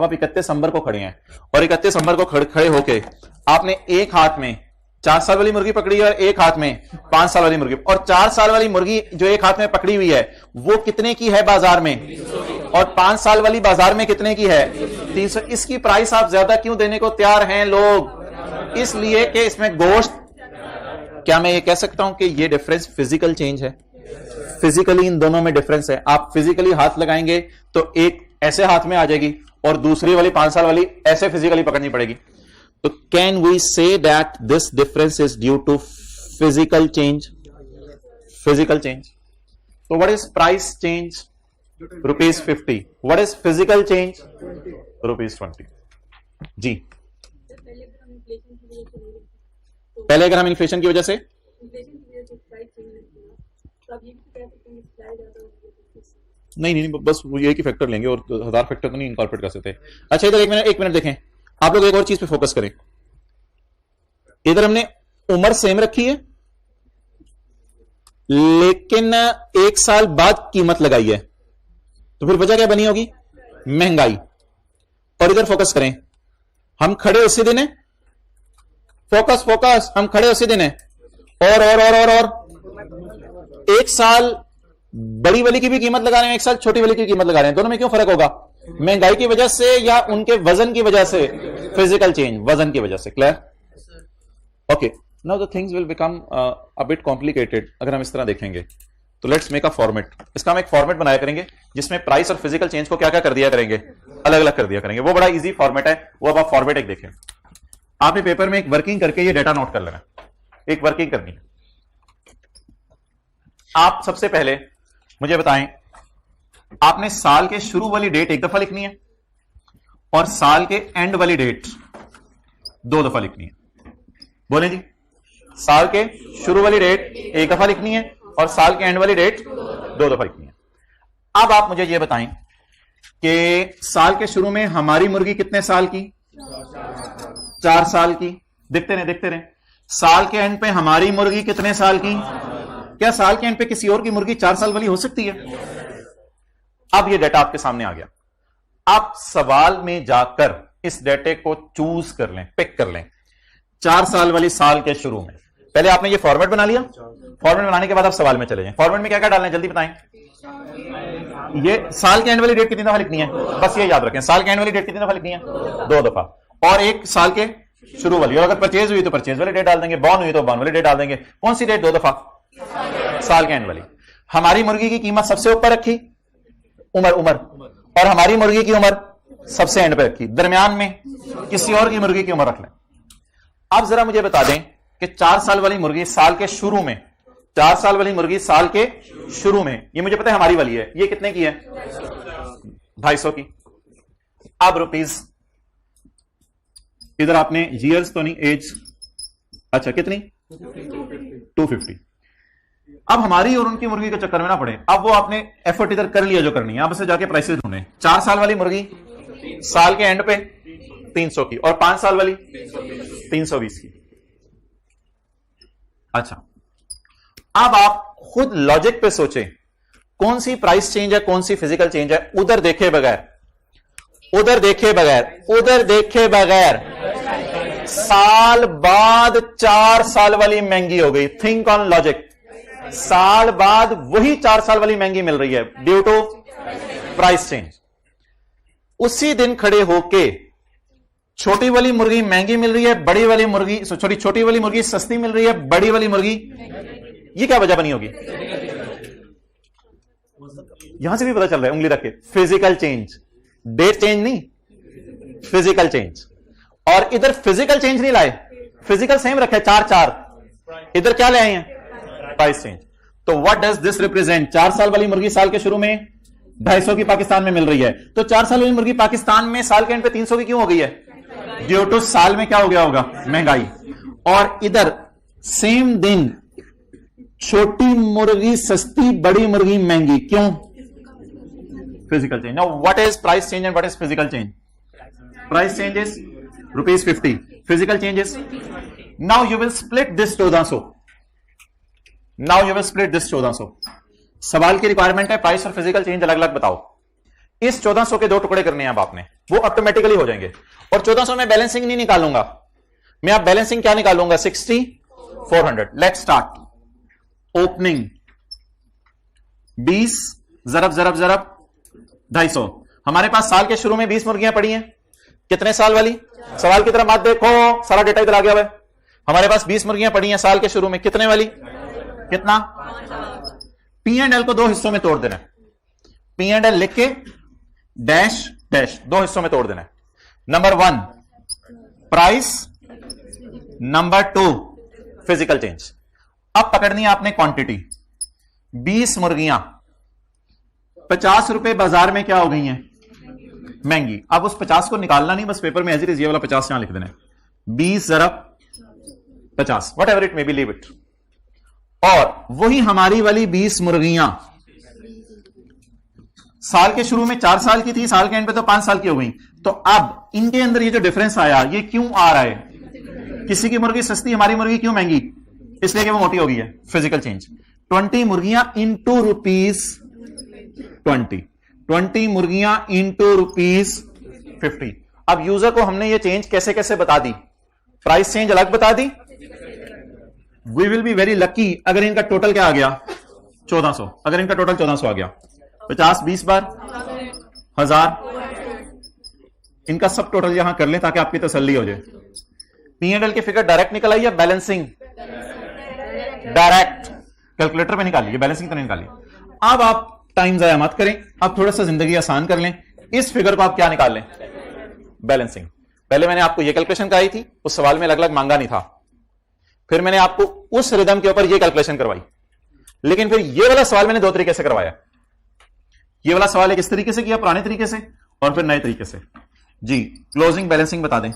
आप 31 दिसंबर को खड़े हैं और 31 दिसंबर को खड़े होके आपने एक हाथ में 4 साल वाली मुर्गी पकड़ी है और एक हाथ में 5 साल वाली मुर्गी। और 4 साल वाली मुर्गी जो एक हाथ में पकड़ी हुई है वो कितने की है बाजार में? और 5 साल वाली बाजार में कितने की है? 300। इसकी प्राइस आप ज्यादा क्यों देने को तैयार हैं लोग? इसलिए कि इसमें गोश्त। क्या मैं ये कह सकता हूं कि ये डिफरेंस फिजिकल चेंज है? फिजिकली इन दोनों में डिफरेंस है। आप फिजिकली हाथ लगाएंगे तो एक ऐसे हाथ में आ जाएगी और दूसरी वाली 5 साल वाली ऐसे फिजिकली पकड़नी पड़ेगी। तो can we say that this difference is due to physical change? Physical change. तो what is price change? ₹50। What is physical change? ₹20। जी, पहले अगर हम इन्फ्लेशन की वजह से नहीं, बस वो एक ही फैक्टर लेंगे और 1000 फैक्टर तो नहीं इनकॉर्पोरेट कर सकते। अच्छा, इधर एक मिनट देखें। आप लोग एक और चीज पे फोकस करें। इधर हमने उम्र सेम रखी है लेकिन 1 साल बाद कीमत लगाई है, तो फिर वजह क्या बनी होगी? महंगाई। और इधर फोकस करें, हम खड़े उसी दिन है, फोकस, हम खड़े उसी दिन है। और 1 साल बड़ी वाली की भी कीमत लगा रहे हैं, 1 साल छोटी वाली की कीमत लगा रहे हैं। दोनों में क्यों फर्क होगा? महंगाई की वजह से या उनके वजन की वजह से? फिजिकल चेंज, वजन की वजह से। Clear? Okay, now the things will become a bit complicated अगर हम इस तरह देखेंगे। तो लेट्स मेक अ फॉर्मेट। इसका हम एक फॉर्मेट बनाया करेंगे जिसमें प्राइस और फिजिकल चेंज को क्या क्या कर दिया करेंगे? अलग अलग कर दिया करेंगे। वो बड़ा इजी फॉर्मेट है। वो अब आप फॉर्मेट एक देखें। आपने पेपर में एक वर्किंग करके ये डेटा नोट कर लेना। एक वर्किंग करनी है। आप सबसे पहले मुझे बताएं, आपने साल के शुरू वाली डेट एक दफा लिखनी है और साल के एंड वाली डेट 2 दफा लिखनी है। बोलें जी। साल के शुरू वाली डेट एक दफा लिखनी है और साल के एंड वाली डेट 2 दफा लिखनी है। अब आप मुझे यह बताएं कि साल के शुरू में हमारी मुर्गी कितने साल की? 4 साल की। देखते रहे। साल के एंड पे हमारी मुर्गी कितने साल की? क्या साल के एंड पे किसी और की मुर्गी 4 साल वाली हो सकती है? अब ये डेटा आपके सामने आ गया। आप सवाल में जाकर इस डेटे को चूज कर लें, पिक कर लें। 4 साल वाली साल के शुरू में पहले आपने ये फॉर्मेट बना लिया। फॉर्मेट बनाने के बाद आप सवाल में चले जाएं। फॉर्मेट में क्या क्या डालना है जल्दी बताएं। ये साल के एंड वाली डेट कितनी दफा लिखनी है? बस ये याद रखें, साल के एंड वाली डेट कितनी दफा लिखनी है? 2 दफा। और एक साल के शुरू वाली। और अगर परचेज हुई तो परचेज वाली डेट डाल देंगे, बॉर्न हुई तो बॉर्न वाली डेट डाल देंगे। कौन सी डेट? 2 दफा। साल के एंड वाली। हमारी मुर्गी की कीमत सबसे ऊपर रखी, उम्र, और हमारी मुर्गी की उम्र सबसे एंड पे रखी। दरमियान में किसी और की मुर्गी की उम्र रख लें। अब जरा मुझे बता दें कि 4 साल वाली मुर्गी साल के शुरू में, 4 साल वाली मुर्गी साल के शुरू में, ये मुझे पता है हमारी वाली है, ये कितने की है? 250 की। अब रुपीस, इधर आपने ईयर्स तो नहीं, एज, अच्छा कितनी? 250। अब हमारी और उनकी मुर्गी के चक्कर में ना पड़े। अब वो आपने एफर्ट इधर कर लिया जो करनी है। अब से जाके प्राइसेस ढूंढे। 4 साल वाली मुर्गी साल के एंड पे 300 की और 5 साल वाली 320 की। अच्छा, अब आप खुद लॉजिक पे सोचें कौन सी प्राइस चेंज है, कौन सी फिजिकल चेंज है। उधर देखे बगैर साल बाद 4 साल वाली महंगी हो गई। Think on logic. साल बाद वही 4 साल वाली महंगी मिल रही है ड्यू टू प्राइस चेंज। उसी दिन खड़े होके छोटी वाली मुर्गी महंगी मिल रही है, बड़ी वाली मुर्गी छोटी वाली मुर्गी सस्ती मिल रही है, बड़ी वाली मुर्गी, ये क्या वजह बनी होगी? यहां से भी पता चल रहा है, उंगली रख के, फिजिकल चेंज, डेट चेंज नहीं, फिजिकल चेंज। और इधर फिजिकल चेंज नहीं लाए, फिजिकल सेम रखे 4, इधर क्या ले आए हैं? Price change. तो व्हाट डज दिस रिप्रेजेंट? 4 साल वाली मुर्गी साल के शुरू में 250 की पाकिस्तान में मिल रही है, तो 4 साल वाली मुर्गी पाकिस्तान में साल के एंड पे 300 की क्यों हो गई है? ड्यू टू साल में क्या हो गया होगा? महंगाई। और इधर सेम दिन छोटी मुर्गी सस्ती, बड़ी मुर्गी महंगी, क्यों? Physical change. Now what is price change and what is physical change? Price change is ₹50, physical change is, now you will split this 1400, now you will split this 1400। सवाल की रिक्वायरमेंट है प्राइस और फिजिकल चेंज अलग अलग बताओ। इस 1400 के 2 टुकड़े करने हैं अब आपने, वो ऑटोमेटिकली हो जाएंगे। और 1400 में बैलेंसिंग नहीं निकालूंगा मैं, अब बैलेंसिंग क्या निकालूंगा? 60, 400। Let's start. ओपनिंग 20, जरब 250। हमारे पास साल के शुरू में 20 मुर्गियां पड़ी हैं, कितने साल वाली? सवाल की तरफ मत देखो, सारा डेटा इधर आ गया है। हमारे पास 20 मुर्गियां पड़ी हैं साल के शुरू में, कितने वाली? कितना? P&L को 2 हिस्सों में तोड़ देना है। P&L लिख के डैश डैश 2 हिस्सों में तोड़ देना है। Number 1 price, number 2 physical change. अब पकड़नी है आपने क्वांटिटी। 20 मुर्गियां 50 रुपए बाजार में क्या हो गई हैं? महंगी। अब उस 50 को निकालना नहीं, बस पेपर में एज इट इज ये वाला 50 यहां लिख देना है। 20 ज़रब 50, what ever it may be, leave it. और वही हमारी वाली 20 मुर्गियां साल के शुरू में 4 साल की थी, साल के एंड पे तो 5 साल की हो गई। तो अब इनके अंदर ये जो डिफरेंस आया, ये क्यों आ रहा है? किसी की मुर्गी सस्ती, हमारी मुर्गी क्यों महंगी? इसलिए कि वो मोटी हो गई है, फिजिकल चेंज। 20 मुर्गियां इंटू ₹20, 20 मुर्गियां इंटू ₹50। अब यूजर को हमने ये चेंज कैसे कैसे बता दी? प्राइस चेंज अलग बता दी। We will be very lucky अगर इनका टोटल क्या आ गया? 1400। अगर इनका टोटल 1400 आ गया, 50 20 बार 1000, इनका सब टोटल यहां कर लें ताकि आपकी तसल्ली हो जाए। P&L की फिगर डायरेक्ट निकल आई है, बैलेंसिंग डायरेक्ट कैलकुलेटर पे निकालिए, बैलेंसिंग तो नहीं निकालिए। अब आप टाइम जाया मत करें, अब थोड़ा सा जिंदगी आसान कर लें। इस फिगर को आप क्या निकाल लें? बैलेंसिंग। पहले मैंने आपको ये कैलकुलेशन कराई थी, उस सवाल में अलग अलग मांगा नहीं था। फिर मैंने आपको उस रिदम के ऊपर ये कैलकुलेशन करवाई, लेकिन फिर ये वाला सवाल मैंने 2 तरीके से करवाया। ये वाला सवाल एक इस तरीके से किया, पुराने तरीके से, और फिर नए तरीके से। जी, क्लोजिंग बैलेंसिंग बता दें।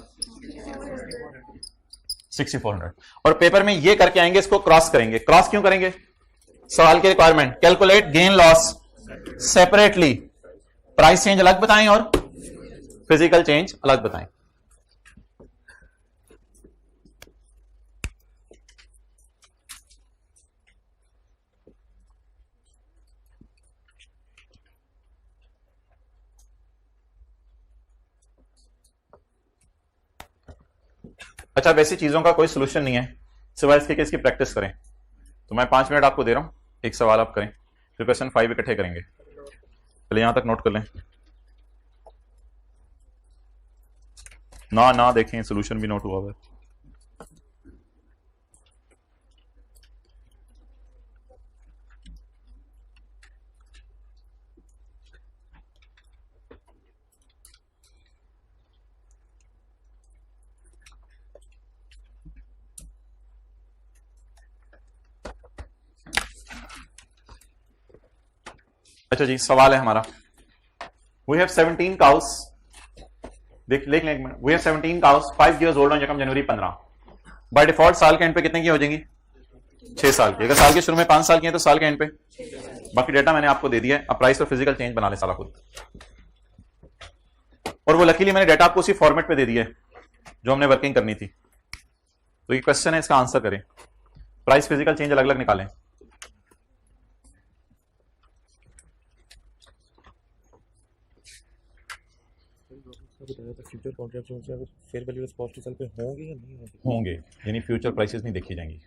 6400। और पेपर में ये करके आएंगे, इसको क्रॉस करेंगे। क्रॉस क्यों करेंगे? सवाल की requirement, calculate gain loss separately. Price change अलग बताएं और फिजिकल चेंज अलग बताएं। अच्छा, वैसी चीजों का कोई सोल्यूशन नहीं है सिवाय इसके कि इसकी प्रैक्टिस करें। तो मैं 5 मिनट आपको दे रहा हूं, एक सवाल आप करें, फिर क्वेश्चन 5 इकट्ठे करेंगे। पहले यहां तक नोट कर लें, ना देखें, सोल्यूशन भी नोट हुआ हुआ है। अच्छा जी, सवाल है हमारा। वी हैव 17 काउस, देख लें एक मिनट। We have 17 cows 5 years old on यकम जनवरी 15। बाय डिफॉल्ट साल के एंड पे कितने की हो जाएंगी? 6 साल की। अगर साल के शुरू में 5 साल की है तो साल के एंड पे। बाकी डेटा मैंने आपको दे दिया है, अब प्राइस और फिजिकल चेंज बना ले साला खुद। और वो लकीली मैंने डेटा आपको उसी फॉर्मेट पे दे दिया है जो हमने वर्किंग करनी थी। तो ये क्वेश्चन है, इसका आंसर करें। प्राइस फिजिकल चेंज अलग अलग निकालें। फ्यूचर कॉन्ट्रैक्ट्स में से अगर फेयर वैल्यू स्पॉट सेल पे होंगे या नहीं होंगे? होंगे, यानी फ्यूचर प्राइसेस नहीं देखी जाएंगी।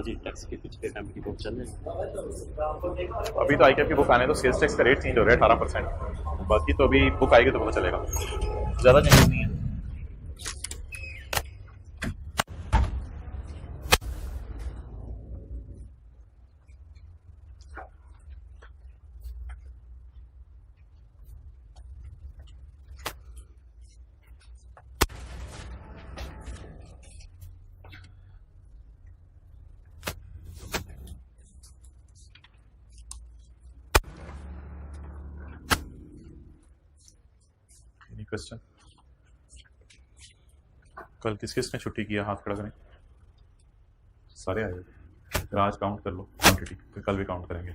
जी टैक्स के कुछ टाइम की बुक चल रही है। अभी तो ICAP की बुक आने तो सेल्स टैक्स का रेट चेंज हो रहा है 18%। बाकी तो अभी बुक आएगी तो पता चलेगा, ज़्यादा चेंज नहीं है। Any question? कल किस किस ने छुट्टी किया, हाथ खड़ा करें। सारे आए, फिर आज काउंट कर लो क्वांटिटी, फिर कल भी काउंट करेंगे।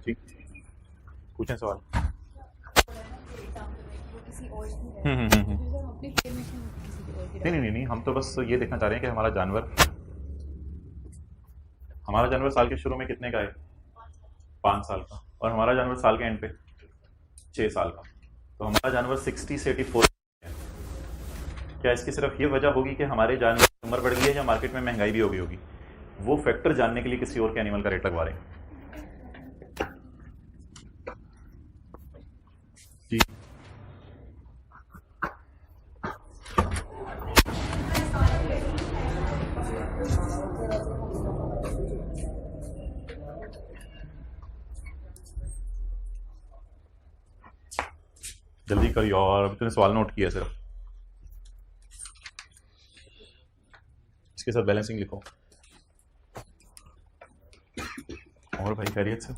ठीक, पूछें सवाल। नहीं नहीं नहीं नहीं, हम तो बस ये देखना चाह रहे हैं कि हमारा जानवर साल के शुरू में कितने का है, 5 साल का, और हमारा जानवर साल के एंड पे 6 साल का। तो हमारा जानवर 60 से 84 है। क्या इसकी सिर्फ ये वजह होगी कि हमारे जानवर की उम्र बढ़ गई है या मार्केट में महंगाई भी होगी? वो फैक्टर जानने के लिए किसी और के एनिमल का रेट लगवा रहे हैं। जी जल्दी करिए, और अभी तूने सवाल नोट किया सिर्फ। इसके साथ बैलेंसिंग लिखो। और भाई खैरियत से?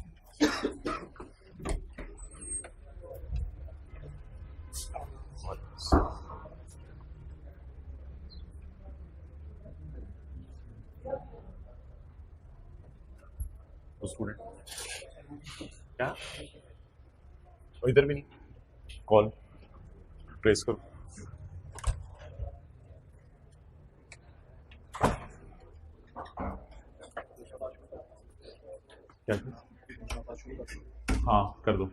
स्टूडेंट क्या, और इधर भी नहीं, कॉल ट्रेस करो। क्या? हाँ कर दो।